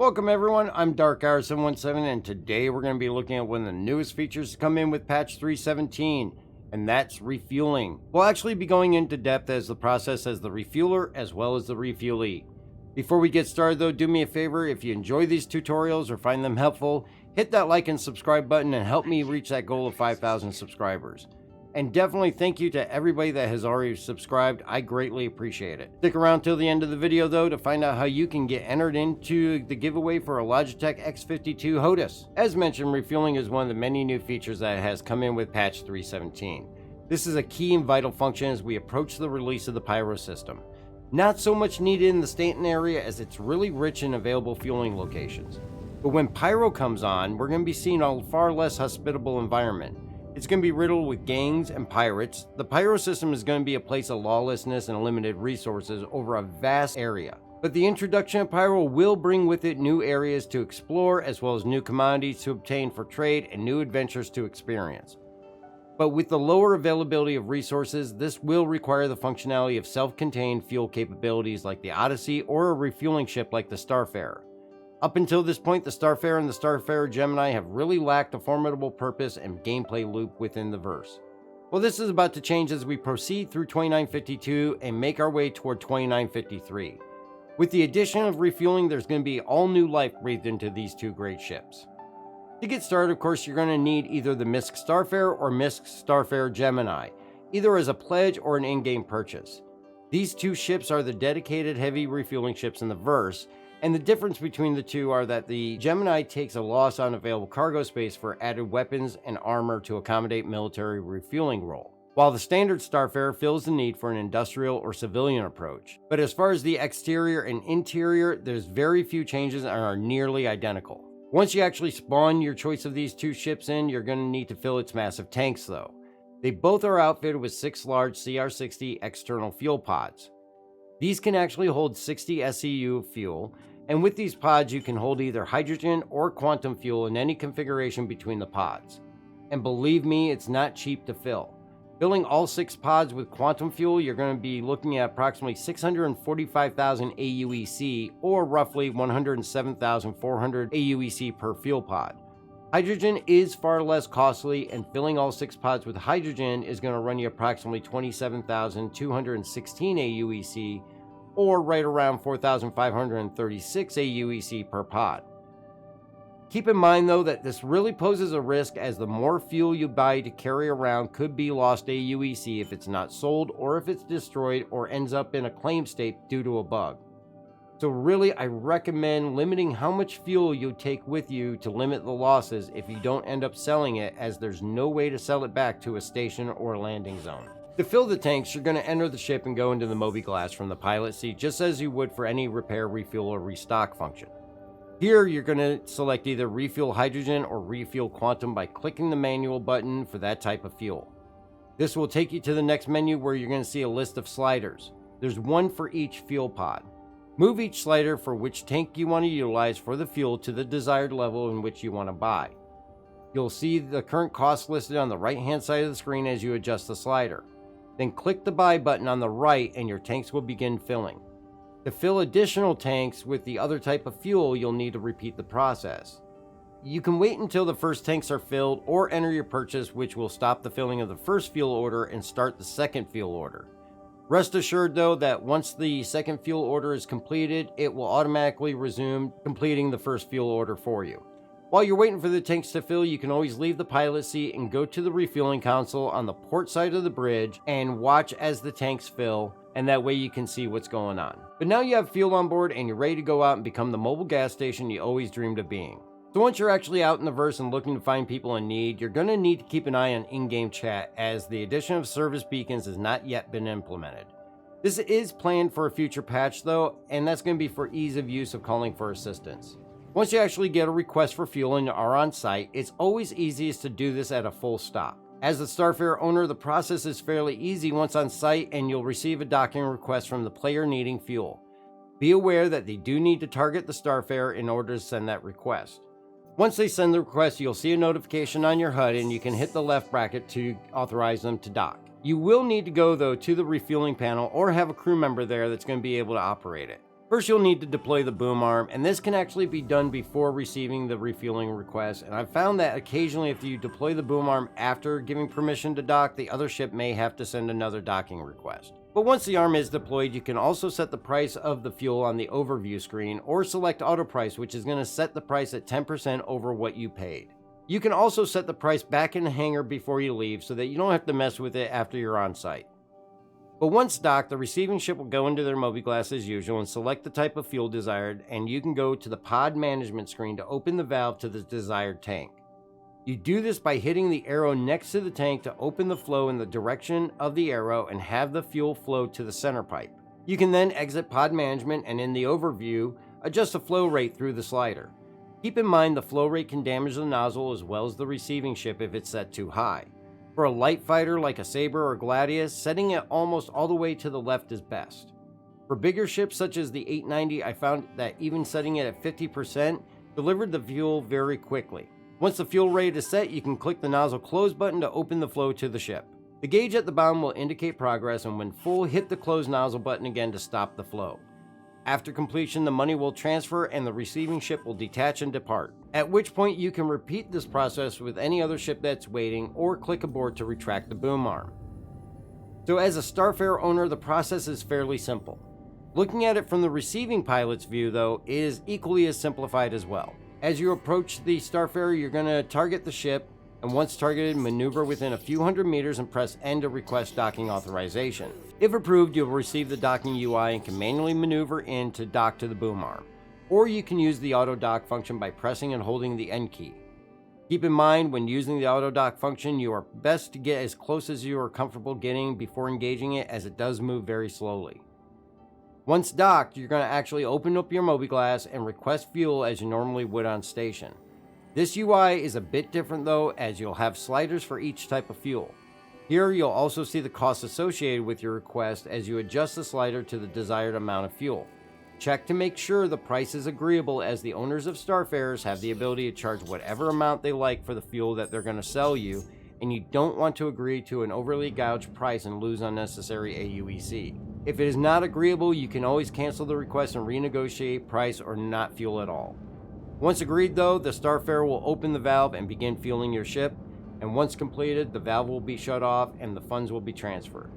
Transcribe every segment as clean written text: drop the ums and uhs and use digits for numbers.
Welcome everyone, I'm Dark3.17 and today we're going to be looking at one of the newest features to come in with patch 3.17, and that's refueling. We'll actually be going into depth as the process as the refueler as well as the refuelee. Before we get started though, do me a favor, if you enjoy these tutorials or find them helpful, hit that like and subscribe button and help me reach that goal of 5,000 subscribers. And definitely thank you to everybody that has already subscribed. I greatly appreciate it. Stick around till the end of the video though to find out how you can get entered into the giveaway for a Logitech X52 HOTUS. As mentioned, refueling is one of the many new features that has come in with patch 3.17. This is a key and vital function as we approach the release of the Pyro system. Not so much needed in the Stanton area as it's really rich in available fueling locations. But when Pyro comes on, we're going to be seeing a far less hospitable environment. It's going to be riddled with gangs and pirates. The Pyro system is going to be a place of lawlessness and limited resources over a vast area. But the introduction of Pyro will bring with it new areas to explore, as well as new commodities to obtain for trade and new adventures to experience. But with the lower availability of resources, this will require the functionality of self-contained fuel capabilities like the Odyssey or a refueling ship like the Starfarer. Up until this point, the Starfarer and the Starfarer Gemini have really lacked a formidable purpose and gameplay loop within the verse. Well, this is about to change as we proceed through 2952 and make our way toward 2953. With the addition of refueling, there's going to be all new life breathed into these two great ships. To get started, of course, you're going to need either the MISC Starfarer or MISC Starfarer Gemini, either as a pledge or an in-game purchase. These two ships are the dedicated heavy refueling ships in the verse, and the difference between the two are that the Gemini takes a loss on available cargo space for added weapons and armor to accommodate military refueling role, while the standard Starfarer fills the need for an industrial or civilian approach. But as far as the exterior and interior, there's very few changes and are nearly identical. Once you actually spawn your choice of these two ships in, you're going to need to fill its massive tanks though. They both are outfitted with 6 large CR60 external fuel pods. These can actually hold 60 SEU of fuel, and with these pods you can hold either hydrogen or quantum fuel in any configuration between the pods. And believe me, it's not cheap to fill. Filling all 6 pods with quantum fuel, you're going to be looking at approximately 645,000 AUEC or roughly 107,400 AUEC per fuel pod. Hydrogen is far less costly, and filling all 6 pods with hydrogen is going to run you approximately 27,216 AUEC or right around 4,536 AUEC per pod. Keep in mind though that this really poses a risk, as the more fuel you buy to carry around could be lost AUEC if it's not sold, or if it's destroyed or ends up in a claim state due to a bug. So really, I recommend limiting how much fuel you take with you to limit the losses if you don't end up selling it, as there's no way to sell it back to a station or a landing zone. To fill the tanks, you're going to enter the ship and go into the Moby glass from the pilot seat, just as you would for any repair, refuel, or restock function. Here, you're going to select either refuel hydrogen or refuel quantum by clicking the manual button for that type of fuel. This will take you to the next menu where you're going to see a list of sliders. There's one for each fuel pod. Move each slider for which tank you want to utilize for the fuel to the desired level in which you want to buy. You'll see the current cost listed on the right hand side of the screen as you adjust the slider. Then click the buy button on the right and your tanks will begin filling. To fill additional tanks with the other type of fuel, you'll need to repeat the process. You can wait until the first tanks are filled or enter your purchase, which will stop the filling of the first fuel order and start the second fuel order. Rest assured though that once the second fuel order is completed, it will automatically resume completing the first fuel order for you. While you're waiting for the tanks to fill, you can always leave the pilot seat and go to the refueling console on the port side of the bridge and watch as the tanks fill, and that way you can see what's going on. But now you have fuel on board and you're ready to go out and become the mobile gas station you always dreamed of being. So once you're actually out in the verse and looking to find people in need, you're going to need to keep an eye on in-game chat, as the addition of service beacons has not yet been implemented. This is planned for a future patch though, and that's going to be for ease of use of calling for assistance. Once you actually get a request for fuel and are on site, it's always easiest to do this at a full stop. As the Starfarer owner, the process is fairly easy once on site, and you'll receive a docking request from the player needing fuel. Be aware that they do need to target the Starfarer in order to send that request. Once they send the request, you'll see a notification on your HUD and you can hit the left bracket to authorize them to dock. You will need to go though to the refueling panel or have a crew member there that's going to be able to operate it. First, you'll need to deploy the boom arm, and this can actually be done before receiving the refueling request. And I've found that occasionally if you deploy the boom arm after giving permission to dock, the other ship may have to send another docking request. But once the arm is deployed, you can also set the price of the fuel on the overview screen, or select auto price, which is going to set the price at 10% over what you paid. You can also set the price back in the hangar before you leave so that you don't have to mess with it after you're on site. But once docked, the receiving ship will go into their mobi-glass as usual and select the type of fuel desired, and you can go to the pod management screen to open the valve to the desired tank. You do this by hitting the arrow next to the tank to open the flow in the direction of the arrow and have the fuel flow to the center pipe. You can then exit pod management and in the overview, adjust the flow rate through the slider. Keep in mind the flow rate can damage the nozzle as well as the receiving ship if it's set too high. For a light fighter like a Sabre or Gladius, setting it almost all the way to the left is best. For bigger ships such as the 890, I found that even setting it at 50% delivered the fuel very quickly. Once the fuel rate is set, you can click the nozzle close button to open the flow to the ship. The gauge at the bottom will indicate progress, and when full, hit the close nozzle button again to stop the flow. After completion, the money will transfer and the receiving ship will detach and depart, at which point you can repeat this process with any other ship that's waiting or click aboard to retract the boom arm. So as a Starfarer owner, the process is fairly simple. Looking at it from the receiving pilot's view though, it is equally as simplified as well. As you approach the Starfarer, you're going to target the ship, and once targeted, maneuver within a few hundred meters and press N to request docking authorization. If approved, you'll receive the docking UI and can manually maneuver in to dock to the boom arm. Or you can use the auto dock function by pressing and holding the N key. Keep in mind, when using the auto dock function, you are best to get as close as you are comfortable getting before engaging it, as it does move very slowly. Once docked, you're going to actually open up your mobi-glass and request fuel as you normally would on station. This UI is a bit different though, as you'll have sliders for each type of fuel. Here you'll also see the costs associated with your request as you adjust the slider to the desired amount of fuel. Check to make sure the price is agreeable, as the owners of Starfarers have the ability to charge whatever amount they like for the fuel that they're going to sell you, and you don't want to agree to an overly gouged price and lose unnecessary AUEC. If it is not agreeable, you can always cancel the request and renegotiate price or not fuel at all. Once agreed though, the Starfarer will open the valve and begin fueling your ship, and once completed, the valve will be shut off and the funds will be transferred.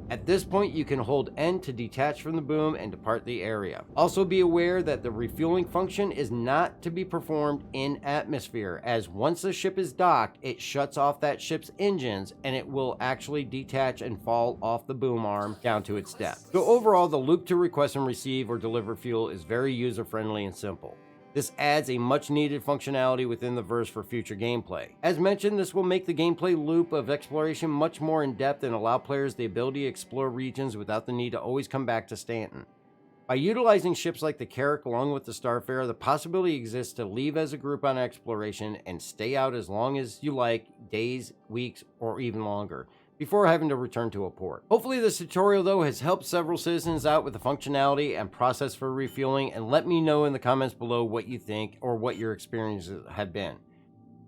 At this point, you can hold N to detach from the boom and depart the area. Also be aware that the refueling function is not to be performed in atmosphere, as once the ship is docked, it shuts off that ship's engines and it will actually detach and fall off the boom arm down to its depth. So overall, the loop to request and receive or deliver fuel is very user-friendly and simple. This adds a much needed functionality within the verse for future gameplay. As mentioned, this will make the gameplay loop of exploration much more in depth and allow players the ability to explore regions without the need to always come back to Stanton. By utilizing ships like the Carrack along with the Starfarer, the possibility exists to leave as a group on exploration and stay out as long as you like, days, weeks, or even longer, before having to return to a port. Hopefully this tutorial though has helped several citizens out with the functionality and process for refueling, and let me know in the comments below what you think or what your experiences have been.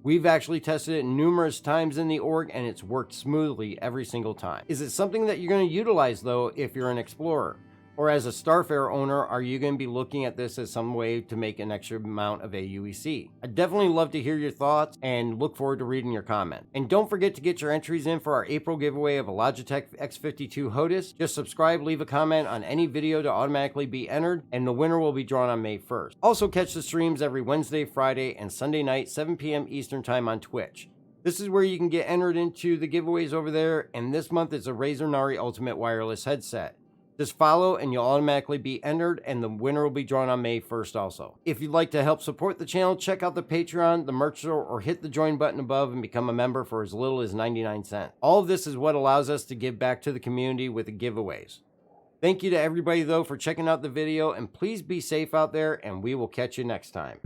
We've actually tested it numerous times in the org and it's worked smoothly every single time. Is it something that you're going to utilize though if you're an explorer? Or as a Starfarer owner, are you going to be looking at this as some way to make an extra amount of AUEC? I'd definitely love to hear your thoughts and look forward to reading your comment. And don't forget to get your entries in for our April giveaway of a Logitech X52 HOTUS. Just subscribe, leave a comment on any video to automatically be entered, and the winner will be drawn on May 1st. Also catch the streams every Wednesday, Friday, and Sunday night, 7 p.m. Eastern Time on Twitch. This is where you can get entered into the giveaways over there, and this month it's a Razer Nari Ultimate Wireless Headset. Just follow and you'll automatically be entered, and the winner will be drawn on May 1st also. If you'd like to help support the channel, check out the Patreon, the merch store, or hit the join button above and become a member for as little as 99 cents. All of this is what allows us to give back to the community with the giveaways. Thank you to everybody though for checking out the video, and please be safe out there, and we will catch you next time.